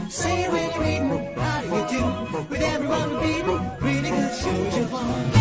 Say it when you're eating. How do you do? With everyone beating, really good shows you want.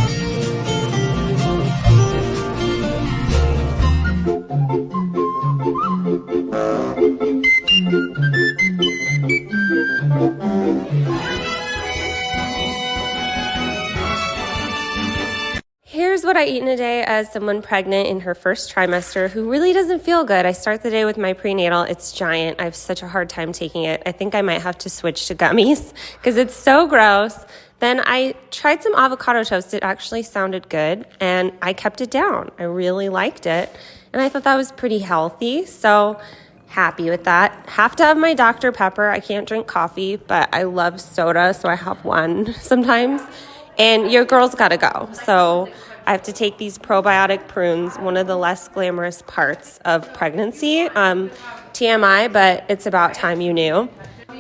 Here's what I eat in a day as someone pregnant in her first trimester who really doesn't feel good. I start the day with my prenatal. It's giant. I have such a hard time taking it. I think I might have to switch to gummies because it's so gross. Then I tried some avocado toast. It actually sounded good, and I kept it down. I really liked it, and I thought that was pretty healthy, so happy with that. Have to have my Dr. Pepper. I can't drink coffee, but I love soda, so I have one sometimes. And your girl's got to go. So I have to take these probiotic prunes, one of the less glamorous parts of pregnancy. TMI, but it's about time you knew.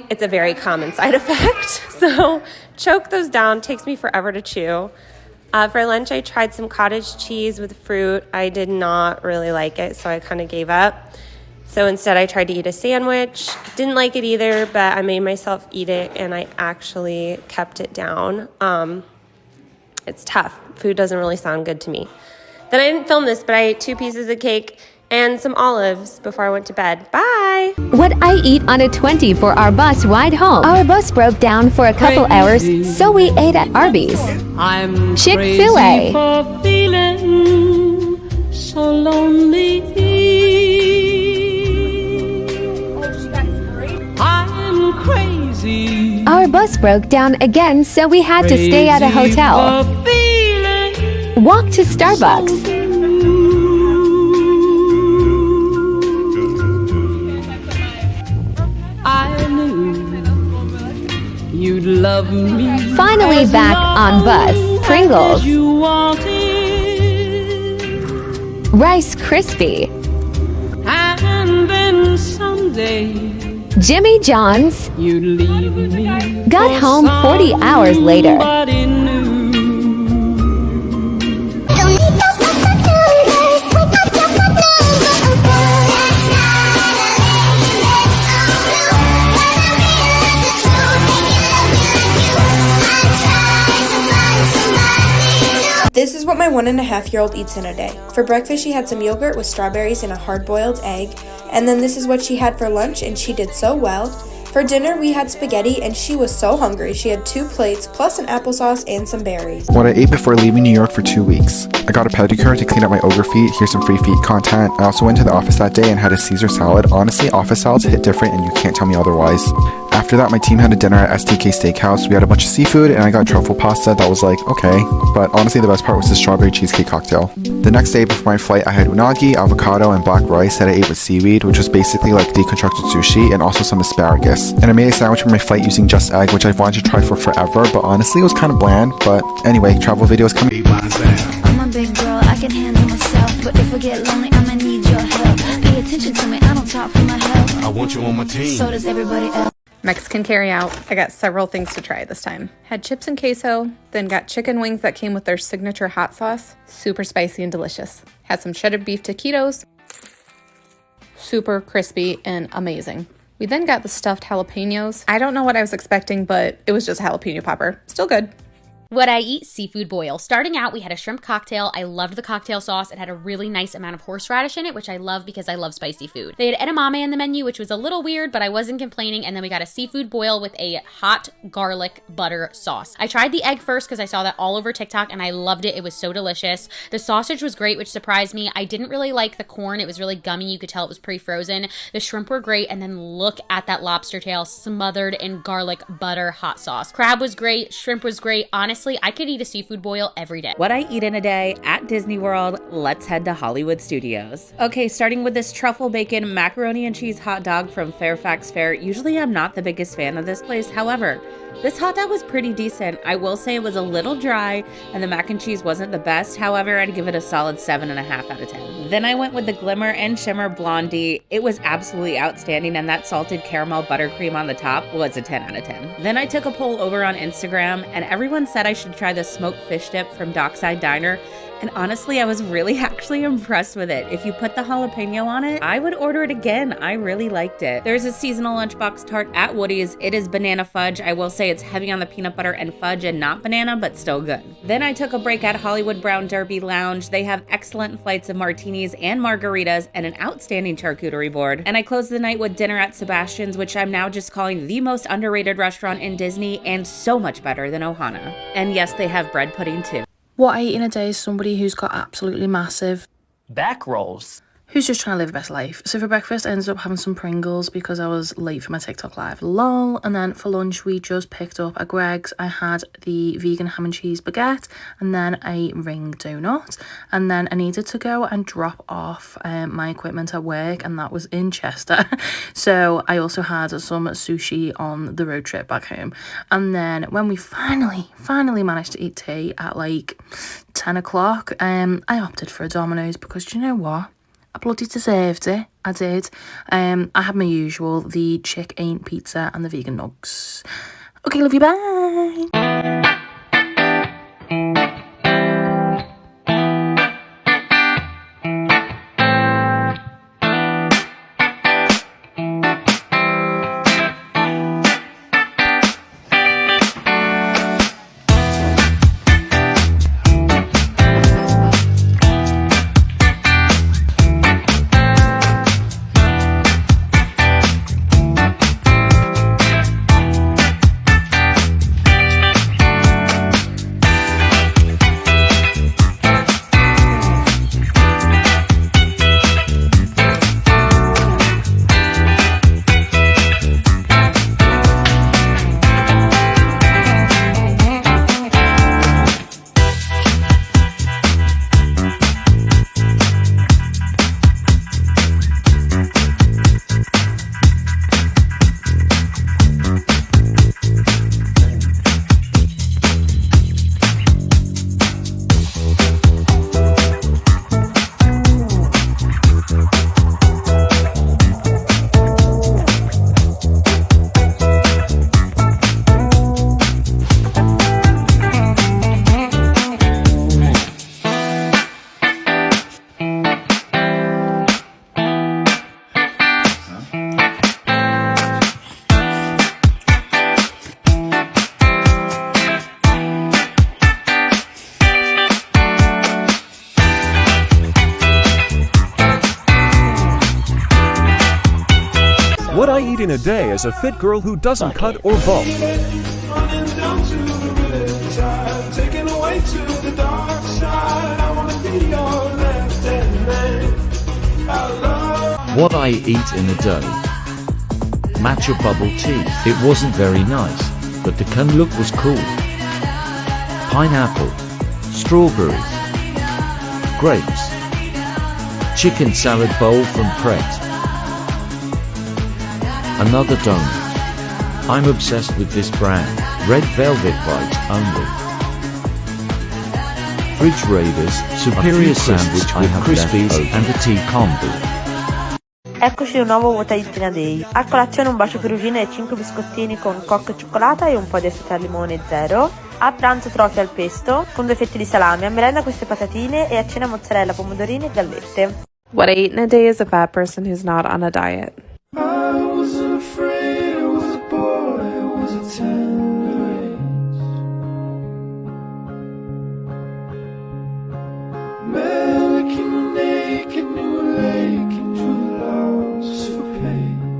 It's a very common side effect. So choke those down. Takes me forever to chew. For lunch, I tried some cottage cheese with fruit. I did not really like it, so I kind of gave up. So instead, I tried to eat a sandwich. Didn't like it either, but I made myself eat it, and I actually kept it down. It's tough. Food doesn't really sound good to me. Then I didn't film this, but I ate 2 pieces of cake and some olives before I went to bed. Bye! What I eat on a 24-hour bus ride home. Our bus broke down for a couple hours, so we ate at Arby's. I'm Chick-fil-A. crazy for feeling so lonely. I'm crazy. Our bus broke down again, so we had to stay at a hotel. Walk to Starbucks. I knew you'd love me. Finally back on bus. Pringles. You wanted, Rice Krispie. and then someday Jimmy John's. you'd leave me. Got home 40 hours later. Somebody new. This is what my 1.5-year-old eats in a day. For breakfast, she had some yogurt with strawberries and a hard-boiled egg. And then this is what she had for lunch, and she did so well. For dinner, we had spaghetti, and she was so hungry. She had 2 plates, plus an applesauce and some berries. What I ate before leaving New York for 2 weeks. I got a pedicure to clean up my ogre feet. Here's some free feet content. I also went to the office that day and had a Caesar salad. Honestly, office salads hit different, and you can't tell me otherwise. After that, my team had a dinner at STK Steakhouse. We had a bunch of seafood, and I got truffle pasta. That was like, okay. But honestly, the best part was the strawberry cheesecake cocktail. The next day before my flight, I had unagi, avocado, and black rice that I ate with seaweed, which was basically like deconstructed sushi, and also some asparagus. And I made a sandwich for my flight using just egg, which I've wanted to try for forever, but honestly, it was kind of bland. But anyway, travel videos coming. I'm a big girl, I can handle myself. But if I get lonely, I'ma need your help. Pay attention to me, I don't talk for my health. I want you on my team. So does everybody else. Mexican carry out. I got several things to try this time. Had chips and queso, then got chicken wings that came with their signature hot sauce. Super spicy and delicious. Had some cheddar beef taquitos. Super crispy and amazing. We then got the stuffed jalapenos. I don't know what I was expecting, but it was just a jalapeno popper. Still good. What I eat, seafood boil. Starting out, we had a shrimp cocktail. I loved the cocktail sauce. It had a really nice amount of horseradish in it, which I love because I love spicy food. They had edamame in the menu, which was a little weird, but I wasn't complaining. And then we got a seafood boil with a hot garlic butter sauce. I tried the egg first because I saw that all over TikTok and I loved it. It was so delicious. The sausage was great, which surprised me. I didn't really like the corn. It was really gummy. You could tell it was pre-frozen. The shrimp were great. And then look at that lobster tail smothered in garlic butter hot sauce. Crab was great. Shrimp was great. Honestly, I could eat a seafood boil every day. What I eat in a day at Disney World, let's head to Hollywood Studios. Okay, starting with this truffle bacon macaroni and cheese hot dog from Fairfax Fair. Usually I'm not the biggest fan of this place. However, this hot dog was pretty decent. I will say it was a little dry and the mac and cheese wasn't the best. However, I'd give it a solid 7.5 out of 10. Then I went with the Glimmer and Shimmer Blondie. It was absolutely outstanding, and that salted caramel buttercream on the top was a 10 out of 10. Then I took a poll over on Instagram and everyone said I should try the smoked fish dip from Dockside Diner. and honestly, I was really actually impressed with it. If you put the jalapeno on it, I would order it again. I really liked it. There's a seasonal lunchbox tart at Woody's. It is banana fudge. I will say it's heavy on the peanut butter and fudge and not banana, but still good. Then I took a break at Hollywood Brown Derby Lounge. They have excellent flights of martinis and margaritas and an outstanding charcuterie board. And I closed the night with dinner at Sebastian's, which I'm now just calling the most underrated restaurant in Disney and so much better than Ohana. And yes, they have bread pudding too. What I eat in a day is somebody who's got absolutely massive back rolls. Who's just trying to live the best life. So for breakfast, I ended up having some Pringles because I was late for my TikTok live. Lol. And then for lunch, we just picked up at Greg's. I had the vegan ham and cheese baguette and then a ring donut. And then I needed to go and drop off my equipment at work, and that was in Chester. So I also had some sushi on the road trip back home. And then when we finally managed to eat tea at like 10 o'clock, I opted for a Domino's because do you know what? I bloody deserved it. I did. I had my usual, the chick ain't pizza and the vegan nugs. Okay, love you, bye. What I eat in a day as a fit girl who doesn't cut or bulk. What I eat in a day. Matcha bubble tea. It wasn't very nice, but the can look was cool. Pineapple. Strawberries. Grapes. Chicken salad bowl from Pret. Another donut. I'm obsessed with this brand. Red Velvet Bite only. Fridge Raiders. Superior sandwich with Crispies and a tea combo. Eccoci un nuovo What I Eat in a Day. A colazione un bacio perugina e 5 biscottini con cocco e cioccolata e un po' di assata al limone zero. A pranzo trofi al pesto con 2 fette di salame. A merenda queste patatine e a cena mozzarella, pomodorini e gallette. What I eat in a day is a fat person who's not on a diet. I wasn't afraid, I was a boy, I was a tender age. Met a king naked, knew a lake, and drew lost for pace.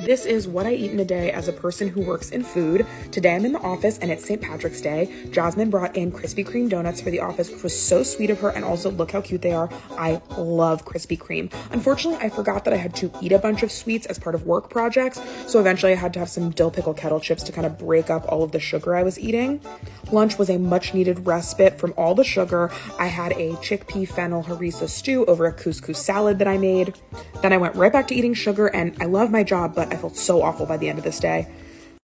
This is what I eat in a day as a person who works in food. Today I'm in the office and it's St. Patrick's Day. Jasmine brought in Krispy Kreme donuts for the office, which was so sweet of her, and also look how cute they are. I love Krispy Kreme. Unfortunately, I forgot that I had to eat a bunch of sweets as part of work projects, so eventually I had to have some dill pickle kettle chips to kind of break up all of the sugar I was eating. Lunch was a much needed respite from all the sugar. I had a chickpea fennel harissa stew over a couscous salad that I made. Then I went right back to eating sugar, and I love my job, but I felt so awful by the end of this day.